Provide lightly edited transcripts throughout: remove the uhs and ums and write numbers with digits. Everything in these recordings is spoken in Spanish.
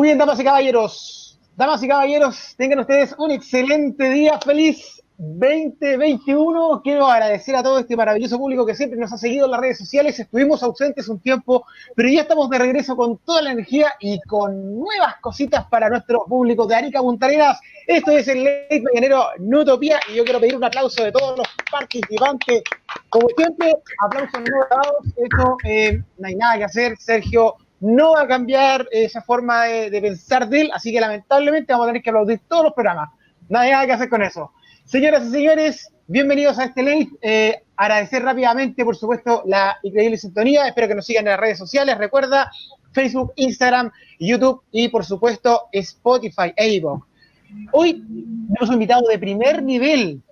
Muy bien, damas y caballeros. Damas y caballeros, tengan ustedes un excelente día, feliz 2021. Quiero agradecer a todo este maravilloso público que siempre nos ha seguido en las redes sociales. Estuvimos ausentes un tiempo, pero ya estamos de regreso con toda la energía y con nuevas cositas para nuestro público de Arica, Punta Arenas. Esto es el Late Mañanero Nutopía y yo quiero pedir un aplauso de todos los participantes. Como siempre, aplausos no dados. Esto no hay nada que hacer. Sergio no va a cambiar esa forma de pensar de él, así que lamentablemente vamos a tener que aplaudir todos los programas. No hay nada que hacer con eso. Señoras y señores, bienvenidos a este late. Agradecer rápidamente, por supuesto, la increíble sintonía. Espero que nos sigan en las redes sociales. Recuerda, Facebook, Instagram, YouTube y, por supuesto, Spotify e iVoox. Hoy tenemos un invitado de primer nivel.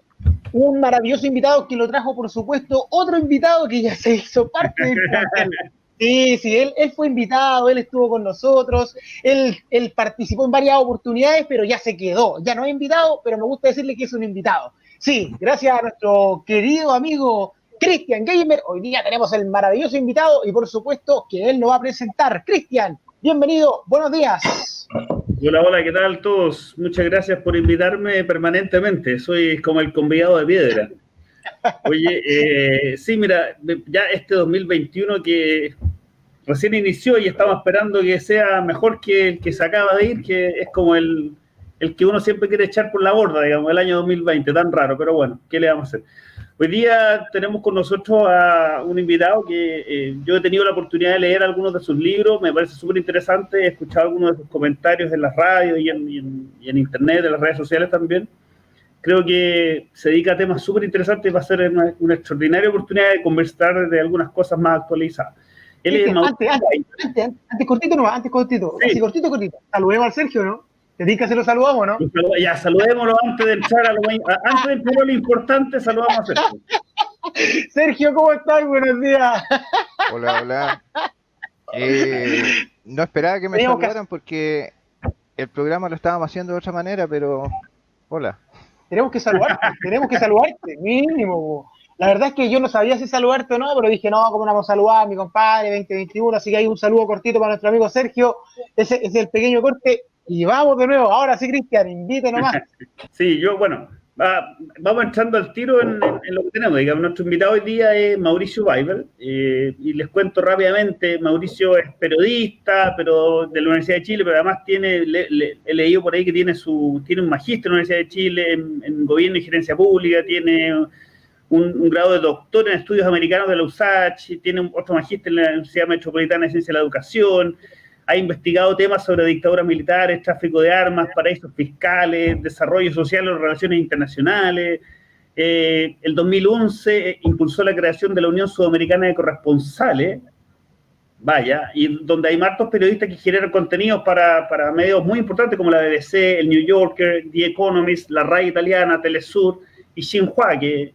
Un maravilloso invitado que lo trajo, por supuesto, otro invitado que ya se hizo parte del plantel. Sí, él fue invitado, él estuvo con nosotros, él participó en varias oportunidades, pero ya se quedó. Ya no es invitado, pero me gusta decirle que es un invitado. Sí, gracias a nuestro querido amigo Cristian Gamer, hoy día tenemos el maravilloso invitado y por supuesto que él nos va a presentar. Cristian, bienvenido, buenos días. Hola, ¿qué tal todos? Muchas gracias por invitarme permanentemente. Soy como el convidado de piedra. Oye, sí, mira, ya este 2021 que recién inició y estamos esperando que sea mejor que el que se acaba de ir, que es como el que uno siempre quiere echar por la borda, digamos, el año 2020, tan raro, pero bueno, ¿qué le vamos a hacer? Hoy día tenemos con nosotros a un invitado que yo he tenido la oportunidad de leer algunos de sus libros, me parece súper interesante, he escuchado algunos de sus comentarios en las radios y en internet, en las redes sociales también. Creo que se dedica a temas súper interesantes y va a ser una extraordinaria oportunidad de conversar de algunas cosas más actualizadas. Antes cortito, sí. Así cortito. Saludemos al Sergio, ¿no? Te dices que se lo saludamos, ¿no? Ya, saludémoslo antes de entrar antes de entrar a lo importante, saludamos a Sergio. Sergio, ¿cómo estás? Buenos días. Hola. No esperaba que me saludaran porque el programa lo estábamos haciendo de otra manera, pero hola. Tenemos que saludarte, mínimo. La verdad es que yo no sabía si saludarte o no, pero dije, no, ¿cómo no vamos a saludar a mi compadre 2021? Así que hay un saludo cortito para nuestro amigo Sergio. Ese es el pequeño corte. Y vamos de nuevo. Ahora sí, Cristian, invite nomás. Sí, vamos entrando al tiro en lo que tenemos. Digamos, nuestro invitado hoy día es Mauricio Weibel. Y les cuento rápidamente, Mauricio es periodista, pero de la Universidad de Chile, pero además he leído por ahí que tiene un magíster en la Universidad de Chile en Gobierno y Gerencia Pública, tiene un grado de doctor en estudios americanos de la USACH, tiene otro magíster en la Universidad Metropolitana de Ciencia de la Educación, ha investigado temas sobre dictaduras militares, tráfico de armas, paraísos fiscales, desarrollo social o relaciones internacionales. El 2011 impulsó la creación de la Unión Sudamericana de Corresponsales, y donde hay hartos periodistas que generan contenidos para medios muy importantes como la BBC, el New Yorker, The Economist, la RAI italiana, Telesur y Xinhua, que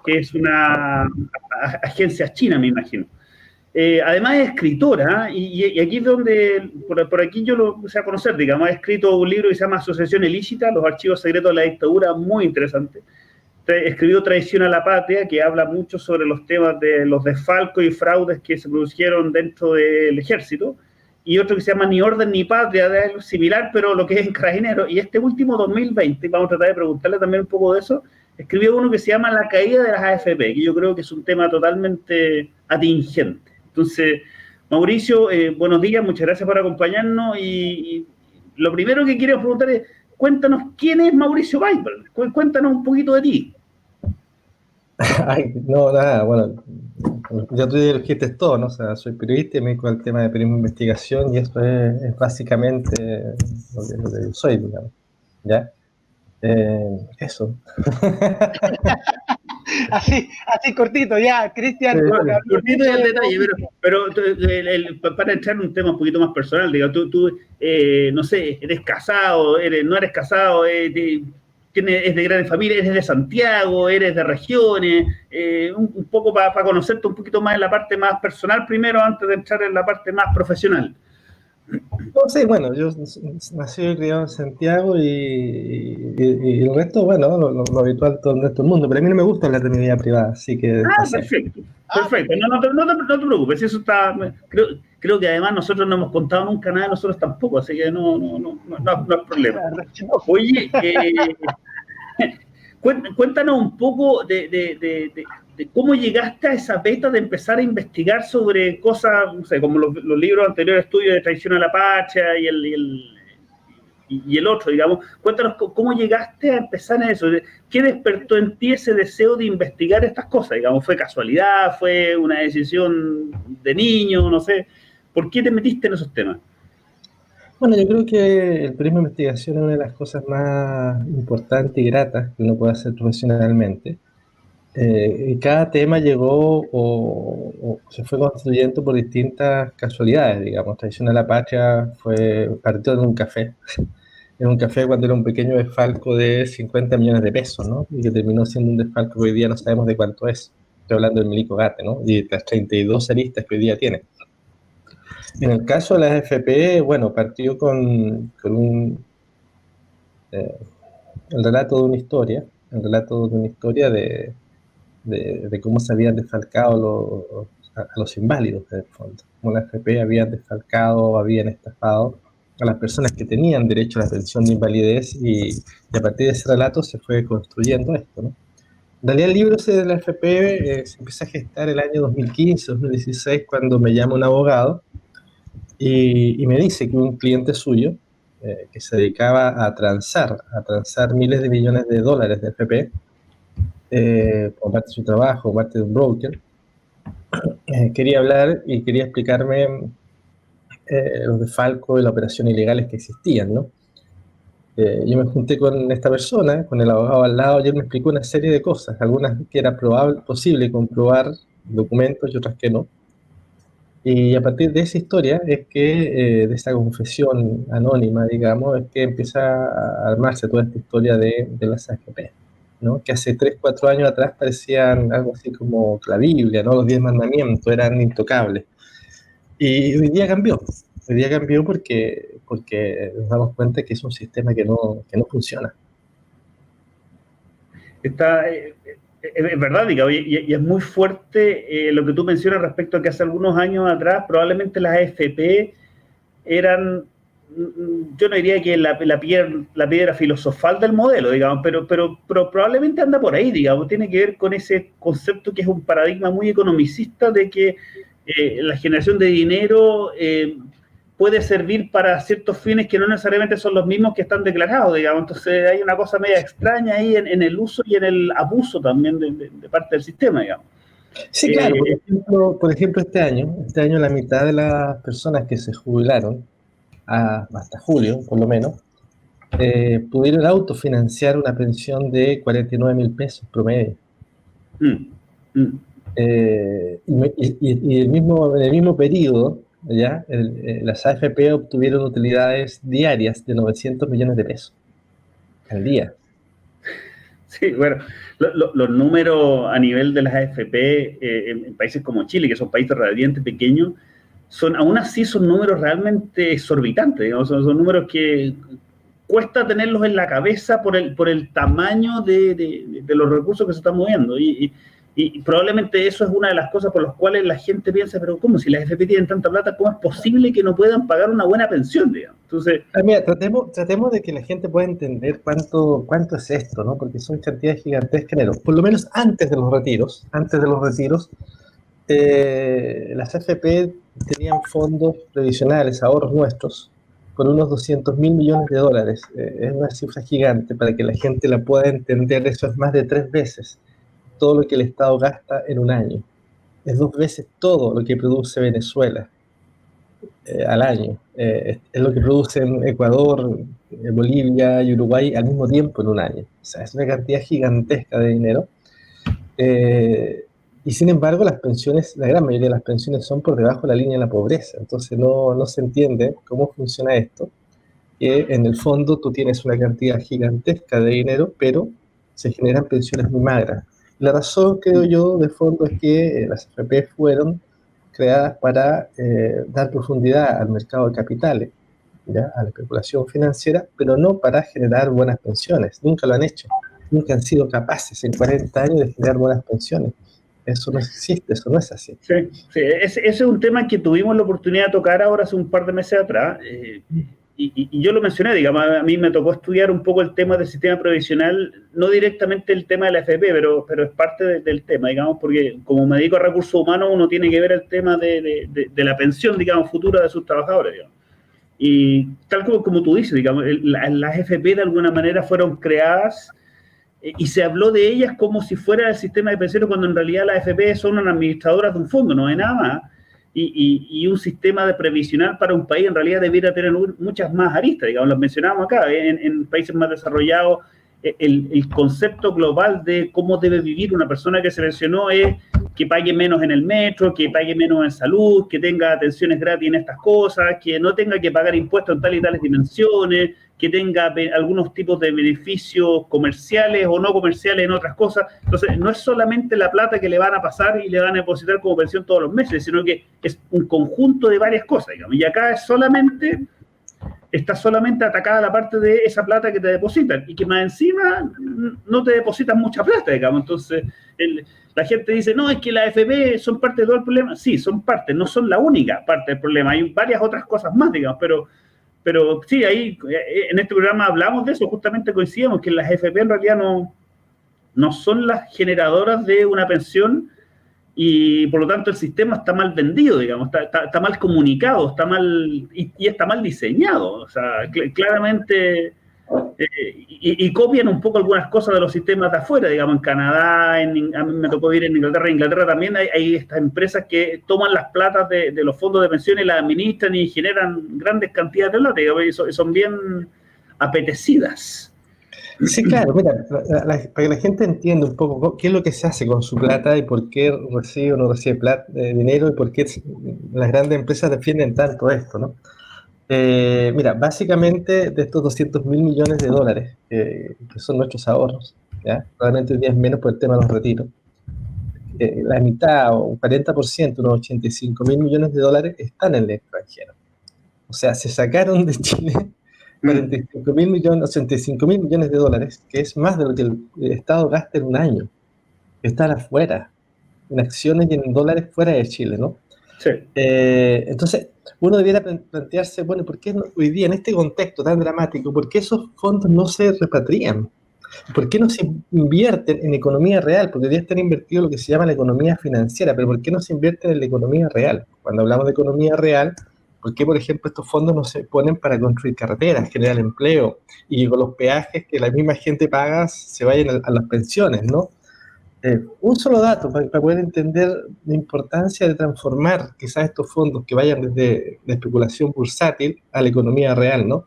es una agencia china, me imagino. Además es escritora, y aquí es donde, por aquí yo lo empecé a conocer, digamos, ha escrito un libro que se llama Asociación Ilícita, los archivos secretos de la dictadura, muy interesante. Escribió Traición a la Patria, que habla mucho sobre los temas de los desfalcos y fraudes que se produjeron dentro del ejército, y otro que se llama Ni Orden ni Patria, de algo similar, pero lo que es en Carabineros. Y este último 2020, vamos a tratar de preguntarle también un poco de eso, escribió uno que se llama La caída de las AFP, que yo creo que es un tema totalmente atingente. Entonces, Mauricio, buenos días, muchas gracias por acompañarnos y lo primero que quiero preguntar es, cuéntanos quién es Mauricio Weibel, cuéntanos un poquito de ti. Ay, no, nada, bueno, ya tú dijiste todo, ¿no? O sea, soy periodista y me dedico al tema de periodismo de investigación y eso es básicamente lo que yo soy, digamos, ¿ya? Eso. Así cortito, ya, Cristian. Cortito y al detalle, pero para entrar en un tema un poquito más personal, digo, tú no sé, eres casado, no eres casado, es de gran familia, eres de Santiago, eres de regiones, un poco para conocerte un poquito más en la parte más personal primero, antes de entrar en la parte más profesional. No, sí, bueno, yo nací y criado en Santiago y el resto, bueno, lo habitual todo el resto del mundo, pero a mí no me gusta hablar de mi vida privada, así que... Perfecto. No te preocupes, eso está... creo que además nosotros no hemos contado nunca nada de nosotros tampoco, así que no hay problema. Oye, cuéntanos un poco de cómo llegaste a esa beta de empezar a investigar sobre cosas, no sé, como los libros anteriores tuyos de Traición a la Patria y el otro, digamos. Cuéntanos cómo llegaste a empezar en eso. ¿Qué despertó en ti ese deseo de investigar estas cosas? Digamos, ¿fue casualidad? ¿Fue una decisión de niño? No sé. ¿Por qué te metiste en esos temas? Bueno, yo creo que el periodismo de investigación es una de las cosas más importantes y gratas que uno puede hacer profesionalmente. Y cada tema llegó o se fue construyendo por distintas casualidades, digamos. Traición a la Patria partió de un café. En un café cuando era un pequeño desfalco de 50 millones de pesos, ¿no? Y que terminó siendo un desfalco que hoy día no sabemos de cuánto es. Estoy hablando del Milico Gate, ¿no? Y de las 32 aristas que hoy día tiene. En el caso de la AFP, bueno, partió con el relato de una historia, de cómo se habían desfalcado a los inválidos, en el fondo. Como la AFP habían desfalcado, habían estafado a las personas que tenían derecho a la pensión de invalidez y a partir de ese relato se fue construyendo esto, ¿no? En realidad el libro ese de la AFP se empieza a gestar el año 2015, 2016, cuando me llama un abogado y me dice que un cliente suyo, que se dedicaba a transar miles de millones de dólares de AFP, como parte de su trabajo, como parte de un broker, quería hablar y quería explicarme los desfalcos y las operaciones ilegales que existían, ¿no? Yo me junté con esta persona, con el abogado al lado, y él me explicó una serie de cosas, algunas que era posible comprobar documentos y otras que no. Y a partir de esa historia es que, de esa confesión anónima, digamos, es que empieza a armarse toda esta historia de las AFP, ¿no? Que hace 3, 4 años atrás parecían algo así como la Biblia, ¿no? Los 10 mandamientos eran intocables. Y hoy día cambió porque nos damos cuenta que es un sistema que no funciona. Es verdad, digamos, y es muy fuerte lo que tú mencionas respecto a que hace algunos años atrás probablemente las AFP eran, yo no diría que la piedra filosofal del modelo, digamos, pero probablemente anda por ahí, digamos, tiene que ver con ese concepto que es un paradigma muy economicista de que la generación de dinero puede servir para ciertos fines que no necesariamente son los mismos que están declarados, digamos. Entonces hay una cosa media extraña ahí en el uso y en el abuso también de parte del sistema, digamos. Sí, claro. Por ejemplo, este año la mitad de las personas que se jubilaron, hasta julio por lo menos, pudieron autofinanciar una pensión de 49.000 pesos promedio. Y en el mismo periodo, ¿ya? Las AFP obtuvieron utilidades diarias de 900 millones de pesos al día. Sí, bueno, los números a nivel de las AFP en países como Chile, que son países relativamente pequeños, aún así son números realmente exorbitantes, digamos, son números que cuesta tenerlos en la cabeza por el tamaño de los recursos que se están moviendo. Y probablemente eso es una de las cosas por las cuales la gente piensa, pero ¿cómo? Si las AFP tienen tanta plata, ¿cómo es posible que no puedan pagar una buena pensión, digamos? Entonces, mira, tratemos de que la gente pueda entender cuánto es esto, ¿no? Porque son cantidades gigantescas de dinero. Por lo menos antes de los retiros, las AFP tenían fondos previsionales, ahorros nuestros, con unos 200.000 millones de dólares. Es una cifra gigante para que la gente la pueda entender. Eso es más de 3 veces todo lo que el Estado gasta en un año. Es 2 veces todo lo que produce Venezuela al año. Es lo que produce en Ecuador, Bolivia y Uruguay al mismo tiempo en un año. O sea, es una cantidad gigantesca de dinero. Y sin embargo, las pensiones, la gran mayoría de las pensiones son por debajo de la línea de la pobreza. Entonces no se entiende cómo funciona esto. Que en el fondo tú tienes una cantidad gigantesca de dinero, pero se generan pensiones muy magras. La razón, creo yo, de fondo es que las AFP fueron creadas para dar profundidad al mercado de capitales, ¿ya? A la especulación financiera, pero no para generar buenas pensiones. Nunca lo han hecho. Nunca han sido capaces en 40 años de generar buenas pensiones. Eso no existe, eso no es así. Sí, sí, ese es un tema que tuvimos la oportunidad de tocar ahora hace un par de meses atrás, y yo lo mencioné, digamos, a mí me tocó estudiar un poco el tema del sistema previsional, no directamente el tema de la AFP, pero es parte del tema, digamos, porque como me dedico a recursos humanos, uno tiene que ver el tema de la pensión, digamos, futura de sus trabajadores, digamos. Y tal como tú dices, digamos, las AFP de alguna manera fueron creadas y se habló de ellas como si fuera el sistema de pensiones, cuando en realidad las AFP son unas administradoras de un fondo, no hay nada más. Y un sistema de previsional para un país en realidad debiera tener muchas más aristas, digamos, las mencionamos acá, en países más desarrollados, el concepto global de cómo debe vivir una persona que se pensionó es que pague menos en el metro, que pague menos en salud, que tenga atenciones gratis en estas cosas, que no tenga que pagar impuestos en tales y tales dimensiones, que tenga algunos tipos de beneficios comerciales o no comerciales en otras cosas. Entonces, no es solamente la plata que le van a pasar y le van a depositar como pensión todos los meses, sino que es un conjunto de varias cosas, digamos. Y acá está solamente atacada la parte de esa plata que te depositan y que más encima no te depositan mucha plata, digamos. Entonces, la gente dice, no, es que las AFP son parte de todo el problema. Sí, son parte, no son la única parte del problema. Hay varias otras cosas más, digamos, pero sí, ahí en este programa hablamos de eso, justamente coincidimos que las AFP en realidad no son las generadoras de una pensión y por lo tanto el sistema está mal vendido, digamos, está mal comunicado, está mal y está mal diseñado. O sea, claramente y copian un poco algunas cosas de los sistemas de afuera, digamos, en Canadá, a mí me tocó ir en Inglaterra. En Inglaterra también hay estas empresas que toman las platas de los fondos de pensiones y las administran y generan grandes cantidades de plata, digamos, y son bien apetecidas. Sí, claro, mira, para que la gente entienda un poco qué es lo que se hace con su plata y por qué recibe o no recibe dinero y por qué las grandes empresas defienden tanto esto, ¿no? Mira, básicamente de estos 200.000 millones de dólares, que son nuestros ahorros, ¿ya? Probablemente hoy día es menos por el tema de los retiros, la mitad o un 40%, unos 85.000 millones de dólares están en el extranjero. O sea, se sacaron de Chile 45.000 millones, 85.000 millones de dólares, que es más de lo que el Estado gasta en un año. Están afuera, en acciones y en dólares fuera de Chile, ¿no? Sí. Entonces, uno debiera plantearse, bueno, ¿por qué hoy día, en este contexto tan dramático, por qué esos fondos no se repatrian? ¿Por qué no se invierten en economía real? Porque hoy día están invertidos en lo que se llama la economía financiera, pero ¿por qué no se invierten en la economía real? Cuando hablamos de economía real, ¿por qué, por ejemplo, estos fondos no se ponen para construir carreteras, generar empleo, y con los peajes que la misma gente paga se vayan a las pensiones, ¿no? Un solo dato para poder entender la importancia de transformar quizás estos fondos que vayan desde la especulación bursátil a la economía real, ¿no?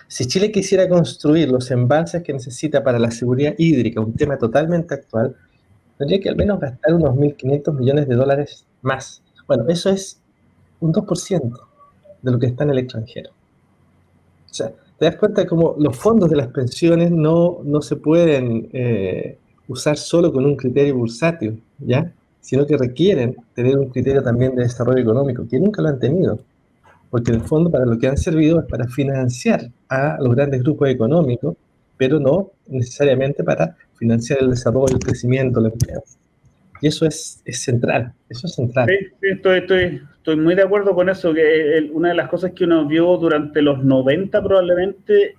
Si Chile quisiera construir los embalses que necesita para la seguridad hídrica, un tema totalmente actual, tendría que al menos gastar unos 1.500 millones de dólares más. Bueno, eso es un 2% de lo que está en el extranjero. O sea, te das cuenta de cómo los fondos de las pensiones no se pueden usar solo con un criterio bursátil, ¿ya? Sino que requieren tener un criterio también de desarrollo económico, que nunca lo han tenido. Porque en el fondo para lo que han servido es para financiar a los grandes grupos económicos, pero no necesariamente para financiar el desarrollo, el crecimiento, el empleo. Y eso es central, eso es central. Sí, estoy muy de acuerdo con eso, que una de las cosas que uno vio durante los 90 probablemente,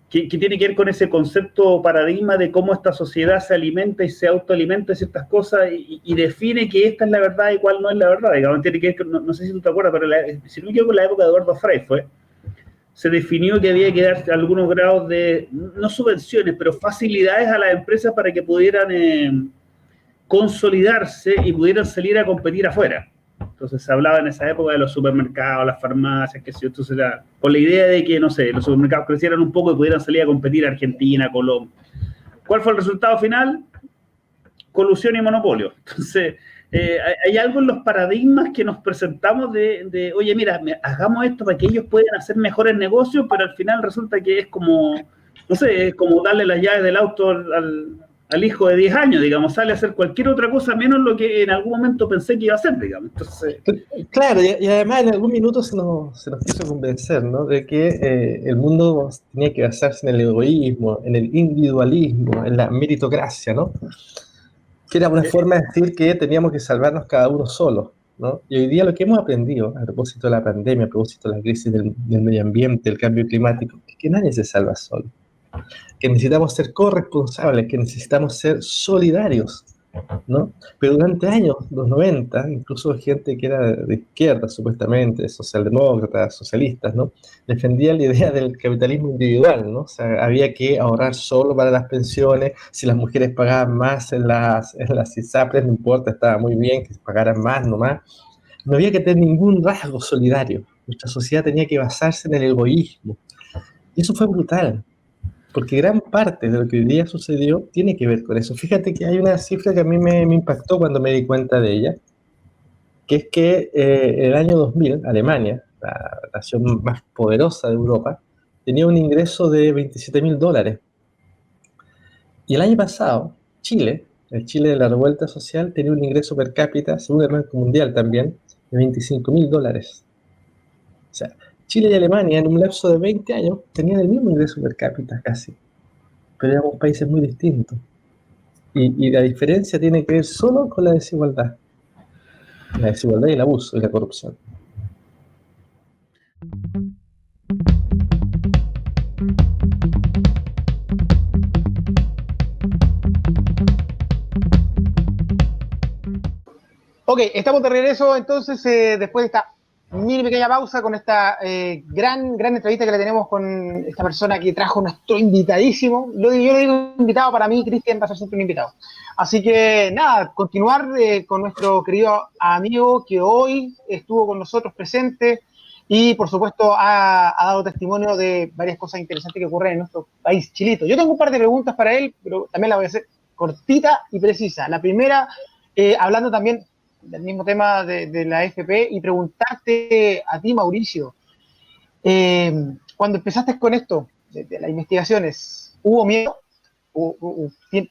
que tiene que ver con ese concepto o paradigma de cómo esta sociedad se alimenta y se autoalimenta de ciertas cosas y define que esta es la verdad y cuál no es la verdad. Digamos, tiene que ver, no sé si tú te acuerdas, pero si no me equivoco, en la época de Eduardo Frei se definió que había que dar algunos grados de, no subvenciones, pero facilidades a las empresas para que pudieran consolidarse y pudieran salir a competir afuera. Entonces se hablaba en esa época de los supermercados, las farmacias, que si entonces era con la idea de que, no sé, los supermercados crecieran un poco y pudieran salir a competir a Argentina, Colombia. ¿Cuál fue el resultado final? Colusión y monopolio. Entonces, hay algo en los paradigmas que nos presentamos de oye, mira, hagamos esto para que ellos puedan hacer mejores negocios, pero al final resulta que es como, no sé, es como darle las llaves del auto al hijo de 10 años, digamos, sale a hacer cualquier otra cosa menos lo que en algún momento pensé que iba a hacer, digamos. Entonces, claro, y además en algún minuto se nos quiso convencer, ¿no?, de que el mundo tenía que basarse en el egoísmo, en el individualismo, en la meritocracia, ¿no? que era una forma de decir que teníamos que salvarnos cada uno solo, ¿no? Y hoy día lo que hemos aprendido, a propósito de la pandemia, a propósito de la crisis del medio ambiente, el cambio climático, es que nadie se salva solo, que necesitamos ser corresponsables, que necesitamos ser solidarios, ¿no? Pero durante años, los 90, incluso gente que era de izquierda, supuestamente, socialdemócratas, socialistas, ¿no? Defendía la idea del capitalismo individual, ¿no? O sea, había que ahorrar solo para las pensiones, si las mujeres pagaban más en las ISAPRES, no importa, estaba muy bien que pagaran más nomás. No había que tener ningún rasgo solidario. Nuestra sociedad tenía que basarse en el egoísmo. Y eso fue brutal, porque gran parte de lo que hoy día sucedió tiene que ver con eso. Fíjate que hay una cifra que a mí me impactó cuando me di cuenta de ella, que es que en el año 2000, Alemania, la nación más poderosa de Europa, tenía un ingreso de $27.000. Y el año pasado, Chile, el Chile de la revuelta social, tenía un ingreso per cápita, según el Banco Mundial también, de $25.000. O sea, Chile y Alemania en un lapso de 20 años tenían el mismo ingreso per cápita casi, pero éramos países muy distintos. Y la diferencia tiene que ver solo con la desigualdad y el abuso y la corrupción. Ok, estamos de regreso entonces después de esta mini pequeña pausa con esta gran entrevista que le tenemos con esta persona que trajo nuestro invitadísimo. Yo lo digo invitado, para mí Cristian va a ser siempre un invitado. Así que nada, continuar con nuestro querido amigo que hoy estuvo con nosotros presente y por supuesto ha dado testimonio de varias cosas interesantes que ocurren en nuestro país chilito. Yo tengo un par de preguntas para él, pero también la voy a hacer cortita y precisa. La primera, hablando también del mismo tema de la AFP y preguntarte a ti, Mauricio, cuando empezaste con esto, de las investigaciones, ¿hubo miedo?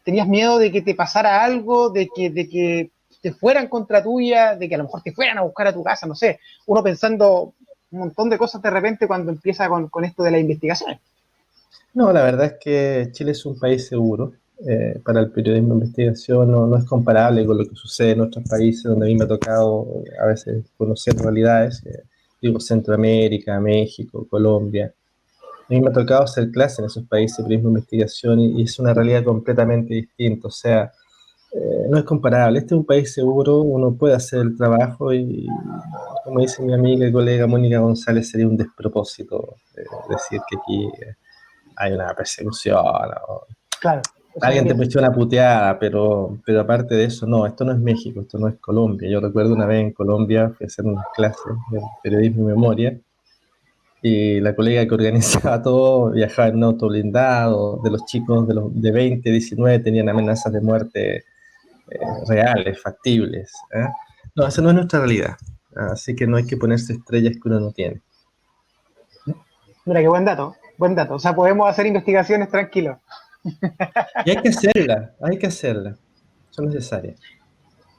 ¿Tenías miedo de que te pasara algo, de que te fueran contra tuya, de que a lo mejor te fueran a buscar a tu casa? No sé, uno pensando un montón de cosas de repente cuando empieza con esto de las investigaciones. No, la verdad es que Chile es un país seguro. Para el periodismo de investigación no es comparable con lo que sucede en otros países donde a mí me ha tocado a veces conocer realidades, digo Centroamérica, México, Colombia. A mí me ha tocado hacer clases en esos países de periodismo de investigación y es una realidad completamente distinta, o sea, no es comparable. Este es un país seguro, uno puede hacer el trabajo y, como dice mi amiga y colega Mónica González, sería un despropósito decir que aquí hay una persecución o Claro. alguien te puso una puteada, pero aparte de eso, no, esto no es México, esto no es Colombia. Yo recuerdo una vez en Colombia, fui a hacer unas clases de periodismo y memoria, y la colega que organizaba todo viajaba en un auto blindado, de los chicos de 20, 19 tenían amenazas de muerte reales, factibles. No, esa no es nuestra realidad, así que no hay que ponerse estrellas que uno no tiene. Mira, qué buen dato. O sea, podemos hacer investigaciones tranquilos. Y hay que hacerlas, son necesarias.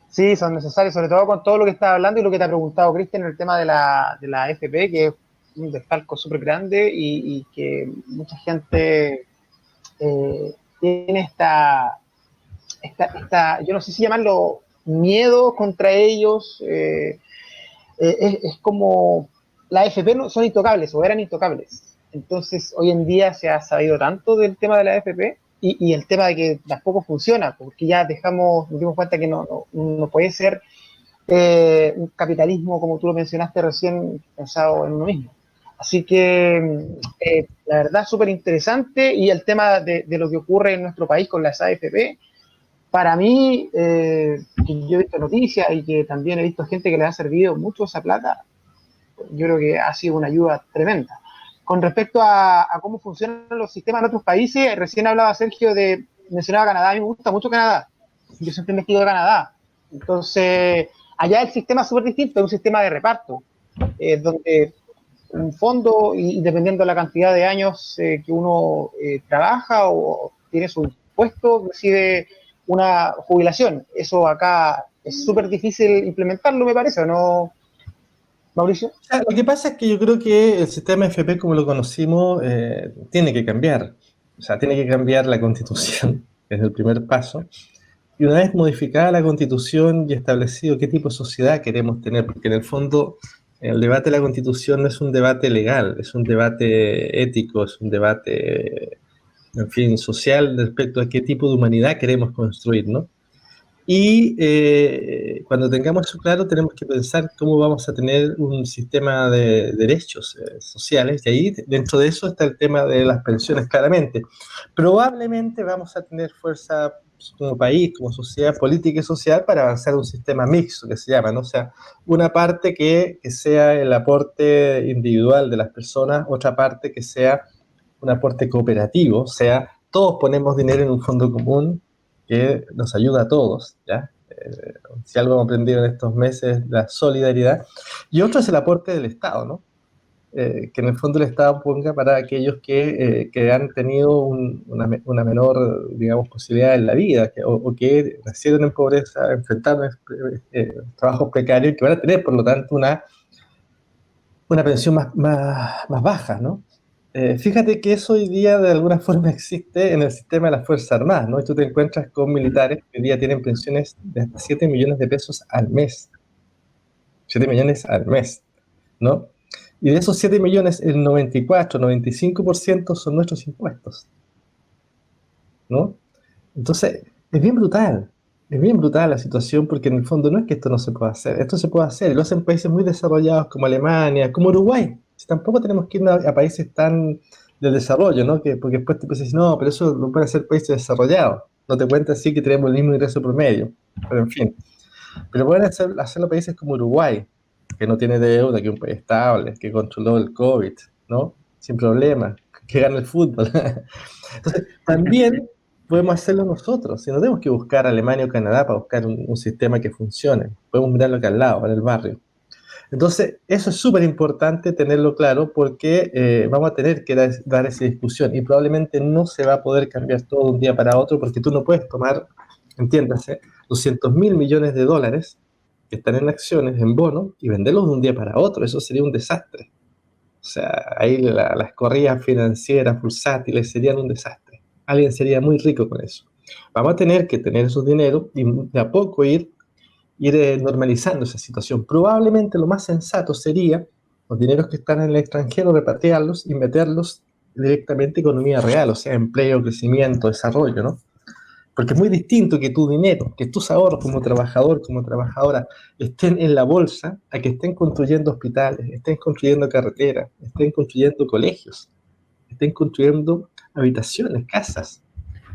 Sí, son necesarios, sobre todo con todo lo que estás hablando y lo que te ha preguntado Cristian en el tema de la AFP, que es un desfalco súper grande y que mucha gente tiene esta, yo no sé si llamarlo miedo contra ellos. Es como la AFP no, son intocables o eran intocables. Entonces, hoy en día se ha sabido tanto del tema de la AFP y el tema de que tampoco funciona, porque ya nos dimos cuenta que no puede ser un capitalismo, como tú lo mencionaste recién, pensado en uno mismo. Así que, la verdad, súper interesante. Y el tema de lo que ocurre en nuestro país con las AFP, para mí, que yo he visto noticias y que también he visto gente que le ha servido mucho esa plata, yo creo que ha sido una ayuda tremenda. Con respecto a cómo funcionan los sistemas en otros países, recién hablaba Sergio mencionaba Canadá. A mí me gusta mucho Canadá. Yo siempre investigo de Canadá. Entonces, allá el sistema es súper distinto, es un sistema de reparto, donde un fondo, y dependiendo de la cantidad de años que uno trabaja o tiene su puesto, recibe una jubilación. Eso acá es súper difícil implementarlo, me parece, ¿o no, Mauricio? Lo que pasa es que yo creo que el sistema FP como lo conocimos tiene que cambiar. O sea, tiene que cambiar la constitución, que es el primer paso. Y una vez modificada la Constitución y establecido qué tipo de sociedad queremos tener, porque en el fondo el debate de la Constitución no es un debate legal, es un debate ético, es un debate, en fin, social respecto a qué tipo de humanidad queremos construir, ¿no? Y cuando tengamos eso claro, tenemos que pensar cómo vamos a tener un sistema de derechos sociales, y ahí dentro de eso está el tema de las pensiones claramente. Probablemente vamos a tener fuerza como país, como sociedad política y social para avanzar un sistema mixto que se llama, ¿no? O sea, una parte que sea el aporte individual de las personas, otra parte que sea un aporte cooperativo, o sea, todos ponemos dinero en un fondo común que nos ayuda a todos, ¿ya? Si algo hemos aprendido en estos meses, la solidaridad. Y otro es el aporte del Estado, ¿no? Que en el fondo el Estado ponga para aquellos que han tenido una menor, digamos, posibilidad en la vida, o que nacieron en pobreza, enfrentaron trabajos precarios, y que van a tener, por lo tanto, una pensión más baja, ¿no? Fíjate que eso hoy día de alguna forma existe en el sistema de las Fuerzas Armadas, ¿no? Y tú te encuentras con militares que hoy día tienen pensiones de hasta 7 millones de pesos al mes. 7 millones al mes, ¿no? Y de esos 7 millones, el 94, 95% son nuestros impuestos, ¿no? Entonces, es bien brutal la situación, porque en el fondo no es que esto no se pueda hacer, esto se puede hacer, y lo hacen países muy desarrollados como Alemania, como Uruguay. Si tampoco tenemos que ir a países tan del desarrollo, ¿no? Porque después te piensas, no, pero eso lo pueden hacer países desarrollados. No te cuentas así que tenemos el mismo ingreso promedio, pero en fin. Pero pueden hacerlo países como Uruguay, que no tiene deuda, que es un país estable, que controló el COVID, ¿no? Sin problema, que gana el fútbol. Entonces, también podemos hacerlo nosotros. Si no tenemos que buscar Alemania o Canadá para buscar un sistema que funcione, podemos mirarlo acá al lado, en el barrio. Entonces, eso es súper importante tenerlo claro, porque vamos a tener que dar esa discusión, y probablemente no se va a poder cambiar todo de un día para otro, porque tú no puedes tomar, entiéndase, 200.000 millones de dólares que están en acciones, en bonos, y venderlos de un día para otro. Eso sería un desastre. O sea, ahí las corridas financieras, bursátiles, serían un desastre. Alguien sería muy rico con eso. Vamos a tener que tener esos dineros y de a poco ir normalizando esa situación. Probablemente lo más sensato sería los dineros que están en el extranjero, repatriarlos y meterlos directamente en economía real, o sea, empleo, crecimiento, desarrollo, ¿no? Porque es muy distinto que tu dinero, que tus ahorros como trabajador, como trabajadora, estén en la bolsa, a que estén construyendo hospitales, estén construyendo carreteras, estén construyendo colegios, estén construyendo habitaciones, casas,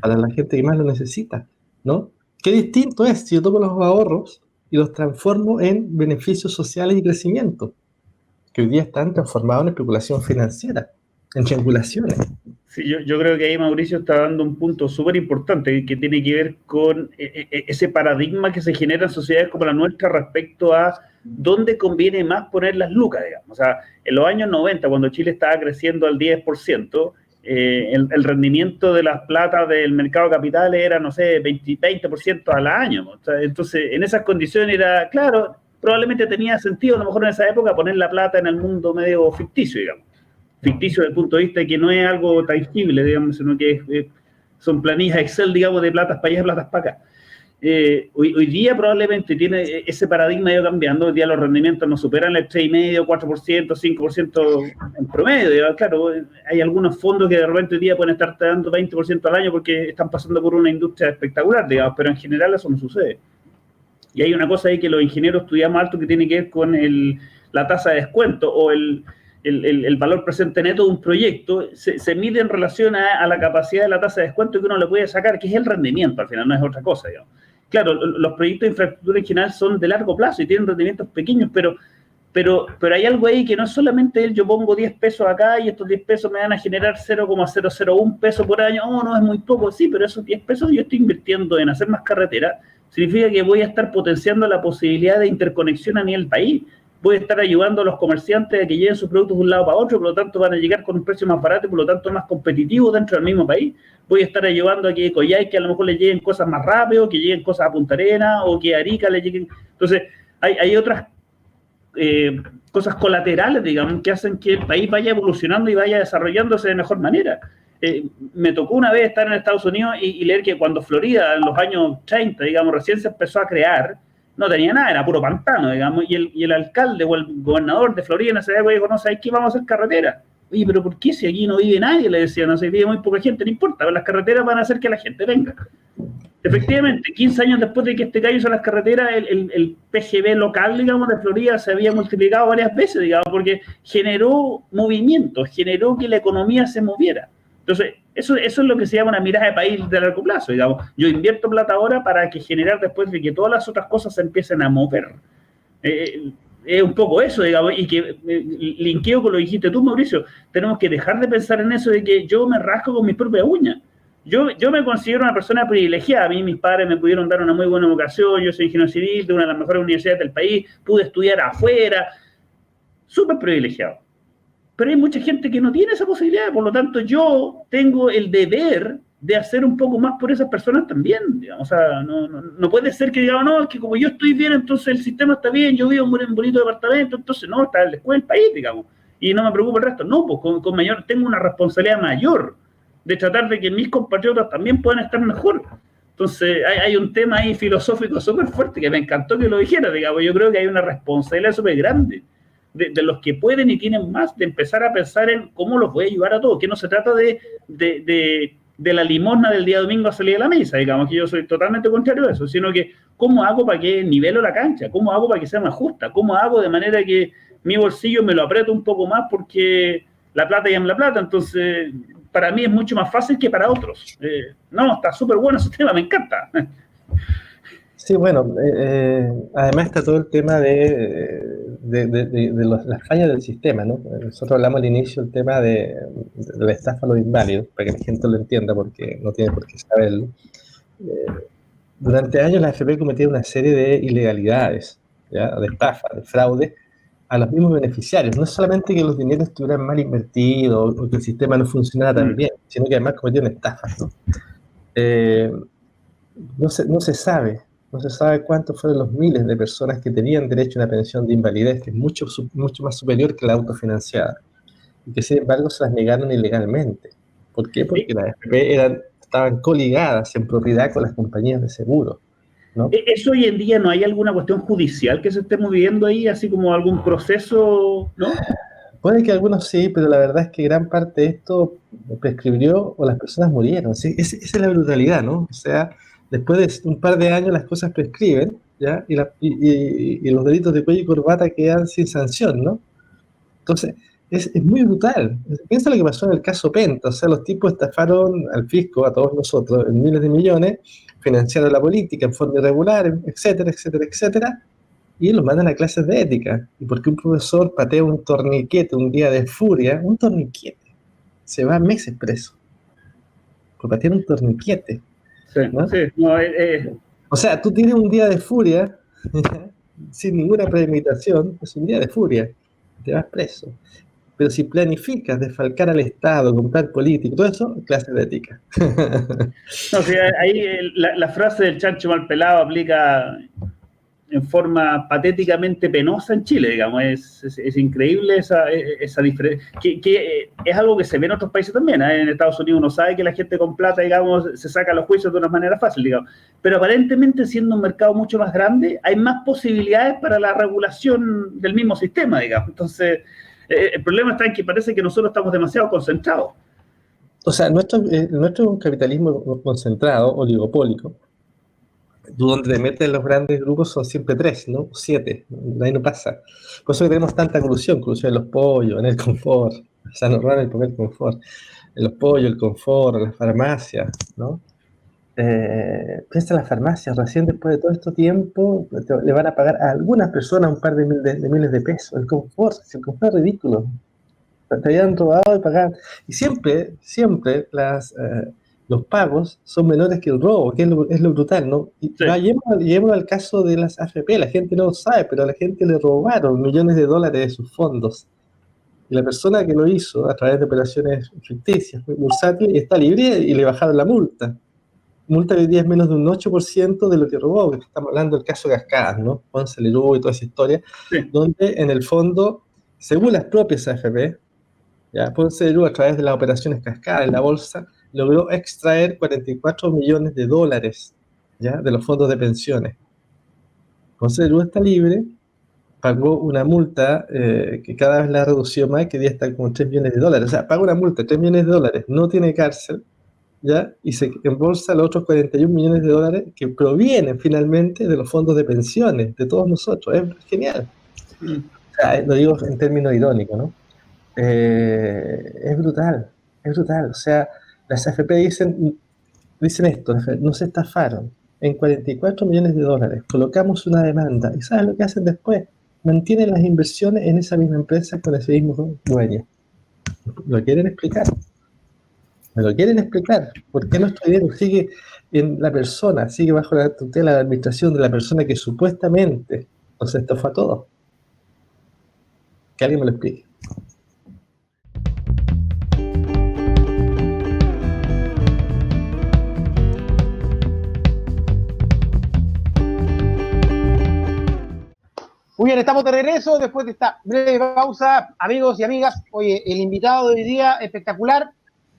para la gente que más lo necesita, ¿no? Qué distinto es si yo tomo los ahorros y los transformo en beneficios sociales y crecimiento, que hoy día están transformados en especulación financiera, en triangulaciones. Sí, yo creo que ahí Mauricio está dando un punto súper importante que tiene que ver con ese paradigma que se genera en sociedades como la nuestra respecto a dónde conviene más poner las lucas, digamos. O sea, en los años 90, cuando Chile estaba creciendo al 10%, el rendimiento de las platas del mercado de capitales era, no sé, 20% al año. O sea, entonces, en esas condiciones era, claro, probablemente tenía sentido a lo mejor en esa época poner la plata en el mundo medio ficticio, digamos. Ficticio desde el punto de vista de que no es algo tangible, digamos, sino que son planillas Excel, digamos, de platas para allá, platas para acá. Hoy día probablemente tiene ese paradigma ido cambiando. Hoy día los rendimientos no superan el 3,5%, 4%, 5% en promedio, digamos. Claro, hay algunos fondos que de repente hoy día pueden estar dando 20% al año porque están pasando por una industria espectacular, digamos, pero en general eso no sucede. Y hay una cosa ahí que los ingenieros estudiamos alto que tiene que ver con la tasa de descuento o el valor presente neto de un proyecto. Se mide en relación a la capacidad de la tasa de descuento que uno le puede sacar, que es el rendimiento, al final no es otra cosa, digamos. Claro, los proyectos de infraestructura en general son de largo plazo y tienen rendimientos pequeños, pero hay algo ahí que no es solamente yo pongo 10 pesos acá y estos 10 pesos me van a generar 0,001 peso por año. Oh, no, es muy poco, sí, pero esos 10 pesos yo estoy invirtiendo en hacer más carreteras. Significa que voy a estar potenciando la posibilidad de interconexión a nivel país. Voy a estar ayudando a los comerciantes a que lleven sus productos de un lado para otro, por lo tanto van a llegar con un precio más barato y por lo tanto más competitivo dentro del mismo país. Voy a estar ayudando a que Coyhaique a lo mejor le lleguen cosas más rápido, que lleguen cosas a Punta Arenas o que a Arica le lleguen. Entonces, hay otras cosas colaterales, digamos, que hacen que el país vaya evolucionando y vaya desarrollándose de mejor manera. Me tocó una vez estar en Estados Unidos y leer que cuando Florida, en los años 30, digamos, recién se empezó a crear, no tenía nada, era puro pantano, digamos, y el alcalde o el gobernador de Florida en esa época dijo, no, ¿sabes qué? Vamos a hacer carretera. Oye, pero ¿por qué si aquí no vive nadie? Le decían, no sé, vive muy poca gente, no importa, pero las carreteras van a hacer que la gente venga. Efectivamente, 15 años después de que este gallo hizo las carreteras, el PGB local, digamos, de Florida se había multiplicado varias veces, digamos, porque generó movimiento, generó que la economía se moviera. Entonces, eso es lo que se llama una mirada de país de largo plazo, digamos. Yo invierto plata ahora para que generar después de que todas las otras cosas se empiecen a mover. Es un poco eso, digamos, y que linkeo con lo que dijiste tú, Mauricio. Tenemos que dejar de pensar en eso de que yo me rasco con mis propias uñas. Yo me considero una persona privilegiada. A mí mis padres me pudieron dar una muy buena educación. Yo soy ingeniero civil de una de las mejores universidades del país. Pude estudiar afuera. Súper privilegiado. Pero hay mucha gente que no tiene esa posibilidad. Por lo tanto, yo tengo el deber de hacer un poco más por esas personas también. Digamos. O sea, no puede ser que digan, no, es que como yo estoy bien, entonces el sistema está bien, yo vivo en un bonito departamento, entonces no, está en la escuela del país, digamos. Y no me preocupa el resto. No, pues con mayor, tengo una responsabilidad mayor de tratar de que mis compatriotas también puedan estar mejor. Entonces, hay un tema ahí filosófico súper fuerte que me encantó que lo dijera, digamos. Yo creo que hay una responsabilidad súper grande de los que pueden y tienen más, de empezar a pensar en cómo los voy a ayudar a todos, que no se trata de la limosna del día domingo a salir de la mesa, digamos, que yo soy totalmente contrario a eso, sino que cómo hago para que nivelo la cancha, cómo hago para que sea más justa, cómo hago de manera que mi bolsillo me lo aprieto un poco más porque la plata llama la plata, entonces para mí es mucho más fácil que para otros. No, está súper bueno ese tema, me encanta. Sí, bueno, además está todo el tema de las fallas del sistema, ¿no? Nosotros hablamos al inicio del tema de la estafa a los inválidos, para que la gente lo entienda, porque no tiene por qué saberlo. Durante años la AFP cometía una serie de ilegalidades, ¿ya? De estafa, de fraude, a los mismos beneficiarios. No es solamente que los dineros estuvieran mal invertidos o que el sistema no funcionara tan bien, sino que además cometían estafas, ¿no? No se sabe cuántos fueron los miles de personas que tenían derecho a una pensión de invalidez, que es mucho más superior que la autofinanciada, y que sin embargo se las negaron ilegalmente. ¿Por qué? Porque las AFP estaban coligadas en propiedad con las compañías de seguro, ¿no? ¿Eso hoy en día no hay alguna cuestión judicial que se esté moviendo ahí, así como algún proceso, no? Puede que algunos sí, pero la verdad es que gran parte de esto prescribió o las personas murieron. ¿Sí? Esa es la brutalidad, ¿no? O sea, después de un par de años las cosas prescriben, ¿ya? Y los delitos de cuello y corbata quedan sin sanción, ¿no? Entonces, es muy brutal. Piensa lo que pasó en el caso Penta. O sea, los tipos estafaron al fisco, a todos nosotros, en miles de millones, financiaron la política en forma irregular, etcétera, etcétera, etcétera, y los mandan a clases de ética. Y porque un profesor patea un torniquete un día de furia, un torniquete, se va meses preso por patear un torniquete. Sí, ¿no? Sí, no, O sea, tú tienes un día de furia, sin ninguna premeditación, es un día de furia, te vas preso. Pero si planificas defalcar al Estado, comprar político, todo eso, clase de ética. No, sí, ahí la frase del chancho mal pelado aplica en forma patéticamente penosa en Chile, digamos. Es increíble esa diferencia, que es algo que se ve en otros países también, ¿eh? En Estados Unidos uno sabe que la gente con plata, digamos, se saca los juicios de una manera fácil, digamos. Pero aparentemente, siendo un mercado mucho más grande, hay más posibilidades para la regulación del mismo sistema, digamos. Entonces, el problema está en que parece que nosotros estamos demasiado concentrados. O sea, nuestro es un capitalismo concentrado, oligopólico, donde te meten los grandes grupos son siempre 3, ¿no? 7, ahí no pasa. Por eso que tenemos tanta colusión en los pollos, en el confort, o sea, nos roban el papel confort, en los pollos, el confort, las farmacias, ¿no? Piensa en las farmacias, recién después de todo este tiempo, le van a pagar a algunas personas un par de miles de pesos. El confort es ridículo. Te habían robado y pagaban. Y siempre los pagos son menores que el robo, que es lo brutal, ¿no? Y Sí. Llevémoslo al caso de las AFP. La gente no lo sabe, pero a la gente le robaron millones de dólares de sus fondos. Y la persona que lo hizo a través de operaciones ficticias fue bursátil y está libre y le bajaron la multa. Multa de hoy día es menos de un 8% de lo que robó, que estamos hablando del caso Cascadas, ¿no? Ponce, Lerú y toda esa historia, Sí. donde en el fondo, según las propias AFP, ¿ya? Ponce de Luz, a través de las operaciones cascada en la bolsa, logró extraer 44 millones de dólares, ¿ya? De los fondos de pensiones. Ponce de Luz está libre, pagó una multa que cada vez la ha reducido más, que ya está como 3 millones de dólares. O sea, paga una multa de 3 millones de dólares, no tiene cárcel, ¿ya? Y se embolsa los otros 41 millones de dólares que provienen finalmente de los fondos de pensiones de todos nosotros. Es genial. O sea, lo digo en términos irónicos, ¿no? Es brutal, es brutal. O sea, las AFP dicen esto, no se estafaron en 44 millones de dólares, colocamos una demanda, y ¿sabes lo que hacen después? Mantienen las inversiones en esa misma empresa con ese mismo dueño. ¿Lo quieren explicar? ¿Me lo quieren explicar? ¿Por qué nuestro dinero sigue en la persona, sigue bajo la tutela de la administración de la persona que supuestamente nos estafa a todos? Que alguien me lo explique. Muy bien, estamos de regreso después de esta breve pausa. Amigos y amigas, oye, el invitado de hoy día, espectacular.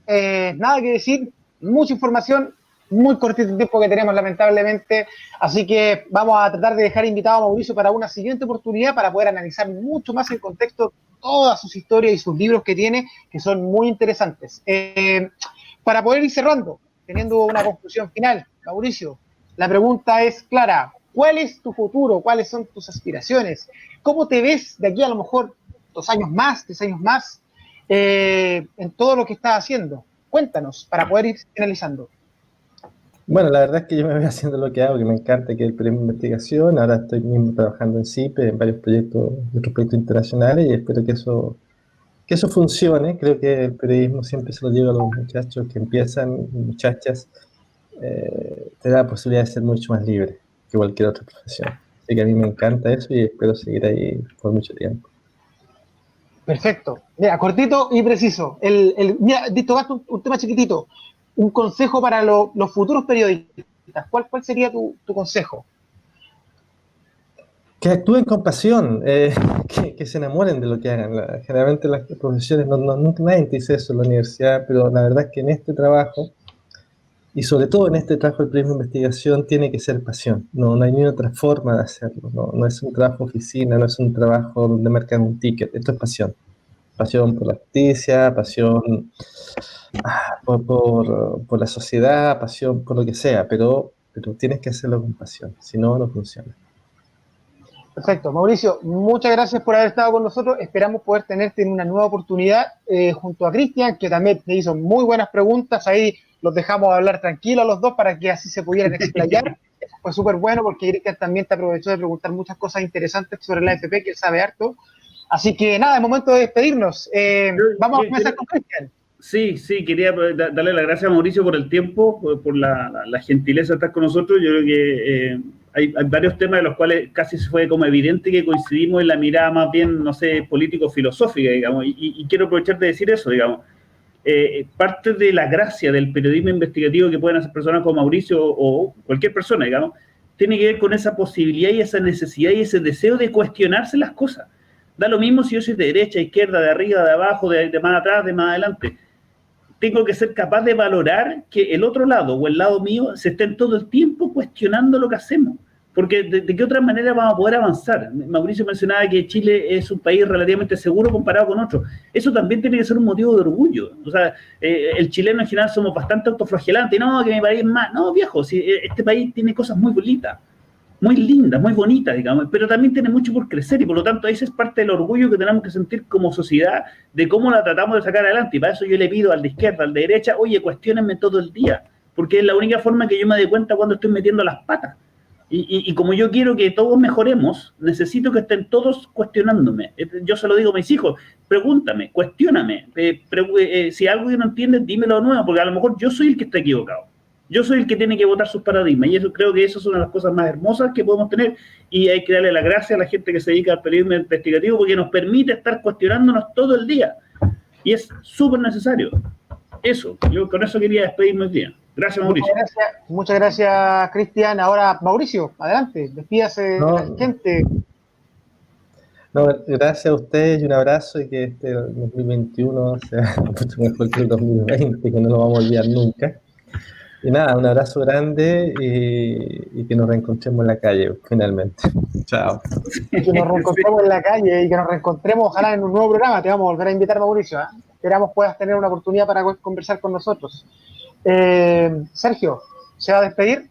Nada que decir, mucha información, muy cortito el tiempo que tenemos lamentablemente, así que vamos a tratar de dejar invitado a Mauricio para una siguiente oportunidad para poder analizar mucho más en contexto todas sus historias y sus libros que tiene, que son muy interesantes. Para poder ir cerrando, teniendo una conclusión final, Mauricio, la pregunta es clara. ¿Cuál es tu futuro? ¿Cuáles son tus aspiraciones? ¿Cómo te ves de aquí a lo mejor 2 años más, 3 años más, en todo lo que estás haciendo? Cuéntanos, para poder ir finalizando. Bueno, la verdad es que yo me voy haciendo lo que hago, que me encanta, que es el periodismo de investigación. Ahora estoy mismo trabajando en CIPE, en varios proyectos, otros proyectos internacionales, y espero que eso funcione. Creo que el periodismo siempre se lo digo a los muchachos que empiezan, muchachas, te da la posibilidad de ser mucho más libre que cualquier otra profesión. Así que a mí me encanta eso y espero seguir ahí por mucho tiempo. Perfecto. Mira, cortito y preciso. Mira, tocaste un tema chiquitito. Un consejo para los futuros periodistas. ¿Cuál sería tu consejo? Que actúen con pasión, que se enamoren de lo que hagan. Generalmente las profesiones, nunca nadie te dice eso en la universidad, pero la verdad es que en este trabajo, y sobre todo en este trabajo del periodismo de investigación, tiene que ser pasión. No hay ni otra forma de hacerlo. No es un trabajo oficina, no es un trabajo donde marcan un ticket. Esto es pasión. Pasión por la justicia, pasión por la sociedad, pasión por lo que sea, pero tienes que hacerlo con pasión, si no, no funciona. Perfecto. Mauricio, muchas gracias por haber estado con nosotros. Esperamos poder tenerte en una nueva oportunidad junto a Cristian, que también te hizo muy buenas preguntas. Ahí los dejamos hablar tranquilos a los dos para que así se pudieran explayar. Eso fue súper bueno porque Cristian también te aprovechó de preguntar muchas cosas interesantes sobre la AFP, que él sabe harto. Así que nada, es momento de despedirnos. Vamos a comenzar con Cristian. Sí, quería darle las gracias a Mauricio por el tiempo, por la gentileza de estar con nosotros. Yo creo que hay varios temas de los cuales casi fue como evidente que coincidimos en la mirada más bien, no sé, político-filosófica, digamos, y quiero aprovechar de decir eso, digamos. Parte de la gracia del periodismo investigativo que pueden hacer personas como Mauricio o cualquier persona, digamos, tiene que ver con esa posibilidad y esa necesidad y ese deseo de cuestionarse las cosas. Da lo mismo si yo soy de derecha, izquierda, de arriba, de abajo, de más atrás, de más adelante. Tengo que ser capaz de valorar que el otro lado o el lado mío se estén todo el tiempo cuestionando lo que hacemos. Porque de qué otra manera vamos a poder avanzar. Mauricio mencionaba que Chile es un país relativamente seguro comparado con otros. Eso también tiene que ser un motivo de orgullo. O sea, el chileno en general somos bastante autoflagelantes. No, que mi país es más. No, viejo, si este país tiene cosas muy bonitas, muy lindas, muy bonitas, digamos, pero también tiene mucho por crecer y por lo tanto ese es parte del orgullo que tenemos que sentir como sociedad de cómo la tratamos de sacar adelante. Y para eso yo le pido al de izquierda, al de derecha, oye, cuestiónenme todo el día, porque es la única forma que yo me dé cuenta cuando estoy metiendo las patas. Y como yo quiero que todos mejoremos, necesito que estén todos cuestionándome. Yo se lo digo a mis hijos, pregúntame, cuestióname, si algo que no entiendes, dímelo de nuevo, porque a lo mejor yo soy el que está equivocado. Yo soy el que tiene que votar sus paradigmas y eso creo que eso es una de las cosas más hermosas que podemos tener y hay que darle las gracias a la gente que se dedica al periodismo investigativo porque nos permite estar cuestionándonos todo el día y es súper necesario. Eso, yo con eso quería despedirme hoy día. Gracias, Mauricio. Muchas gracias, Cristian. Ahora, Mauricio, adelante, despídase de la gente. No, gracias a ustedes y un abrazo y que este 2021 sea mucho mejor que el 2020, que no lo vamos a olvidar nunca. Y nada, un abrazo grande y que nos reencontremos en la calle finalmente. Chao. Que nos reencontremos en la calle y que nos reencontremos ojalá en un nuevo programa. Te vamos a volver a invitar, Mauricio. Esperamos puedas tener una oportunidad para conversar con nosotros. Sergio, ¿se va a despedir?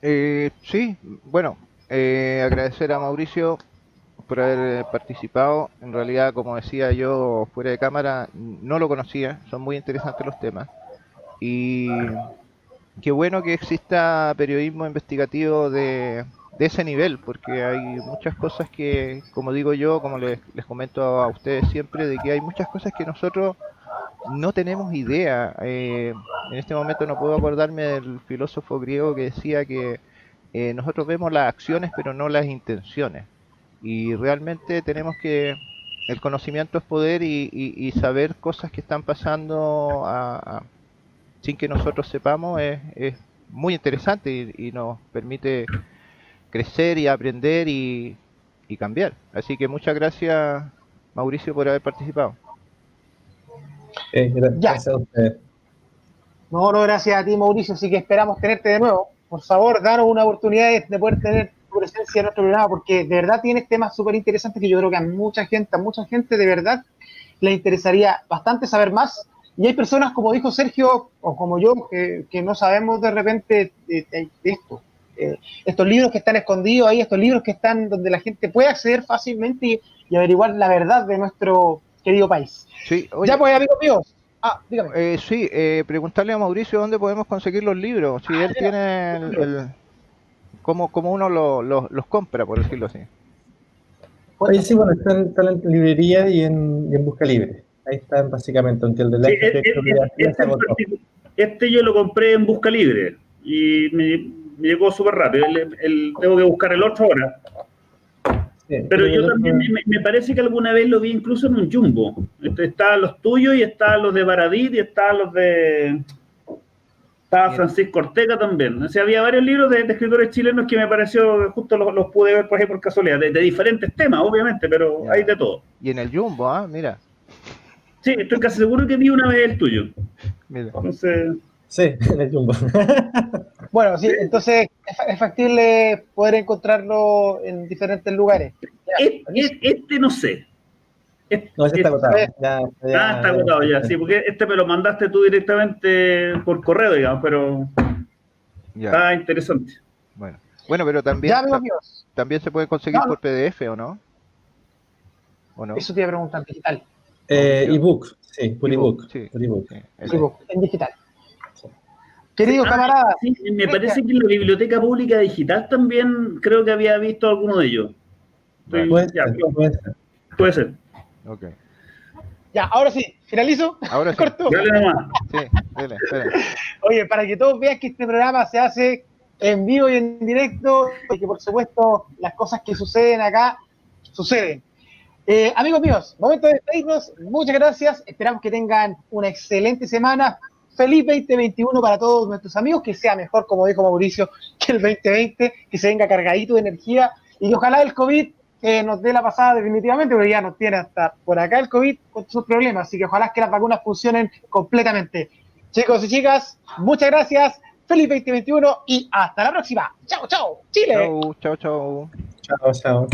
Sí, bueno, agradecer a Mauricio por haber participado. En realidad, como decía yo fuera de cámara, no lo conocía, son muy interesantes los temas. Y qué bueno que exista periodismo investigativo de ese nivel, porque hay muchas cosas que, como digo yo, como les comento a ustedes siempre, de que hay muchas cosas que nosotros no tenemos idea. En este momento no puedo acordarme del filósofo griego que decía que nosotros vemos las acciones pero no las intenciones. Y realmente tenemos que, el conocimiento es poder y saber cosas que están pasando sin que nosotros sepamos es muy interesante y nos permite crecer y aprender y cambiar. Así que muchas gracias, Mauricio, por haber participado. Gracias a ustedes. No, gracias a ti, Mauricio, así que esperamos tenerte de nuevo. Por favor, danos una oportunidad de poder tener tu presencia en nuestro programa, porque de verdad tienes temas súper interesantes que yo creo que a mucha gente de verdad le interesaría bastante saber más. Y hay personas, como dijo Sergio, o como yo, que no sabemos de repente de esto. Estos libros que están escondidos ahí, estos libros que están donde la gente puede acceder fácilmente y averiguar la verdad de nuestro querido país. Sí, oye, ya pues, amigos míos. Dígame. Sí, preguntarle a Mauricio dónde podemos conseguir los libros. Si él tiene cómo uno los compra, por decirlo así. Oye, sí, bueno, están en librería y en Busca Libre. Ahí están básicamente, aunque el de la este yo lo compré en Busca Libre y me llegó súper rápido. Tengo que buscar el otro ahora. Sí, pero yo también me parece que alguna vez lo vi incluso en un Jumbo. Estaban los tuyos y estaban los de Baradit y estaban los de... Estaba Francisco Ortega también. O sea, había varios libros de escritores chilenos que me pareció, justo los pude ver por ahí por casualidad, de diferentes temas, obviamente, pero hay de todo. Y en el Jumbo, mira. Sí, estoy casi seguro que vi una vez el tuyo. Mira. Entonces... Sí, en el Jumbo. Bueno, sí, entonces es factible poder encontrarlo en diferentes lugares. Este no sé. No, ese está agotado. Está agotado ya, sí, porque este me lo mandaste tú directamente por correo, digamos, pero está interesante. Bueno, pero también, también se puede conseguir por PDF, ¿o no? Eso te iba a preguntar, digital. Ebook, sí, por ebook. Sí, ebook, en digital. Queridos camaradas. Sí, me parece que en la biblioteca pública digital también creo que había visto alguno de ellos. Puede ser. Ok. Ya, ahora sí, finalizo. Ahora sí. Corto. Dale nomás. Sí, dale. Oye, para que todos vean que este programa se hace en vivo y en directo, y que por supuesto las cosas que suceden acá, suceden. Amigos míos, momento de despedirnos. Muchas gracias. Esperamos que tengan una excelente semana. Feliz 2021 para todos nuestros amigos, que sea mejor, como dijo Mauricio, que el 2020, que se venga cargadito de energía y que ojalá el COVID nos dé la pasada definitivamente, porque ya nos tiene hasta por acá el COVID con sus problemas, así que ojalá que las vacunas funcionen completamente. Chicos y chicas, muchas gracias, feliz 2021 y hasta la próxima. Chao, Chile. Chao. Chao.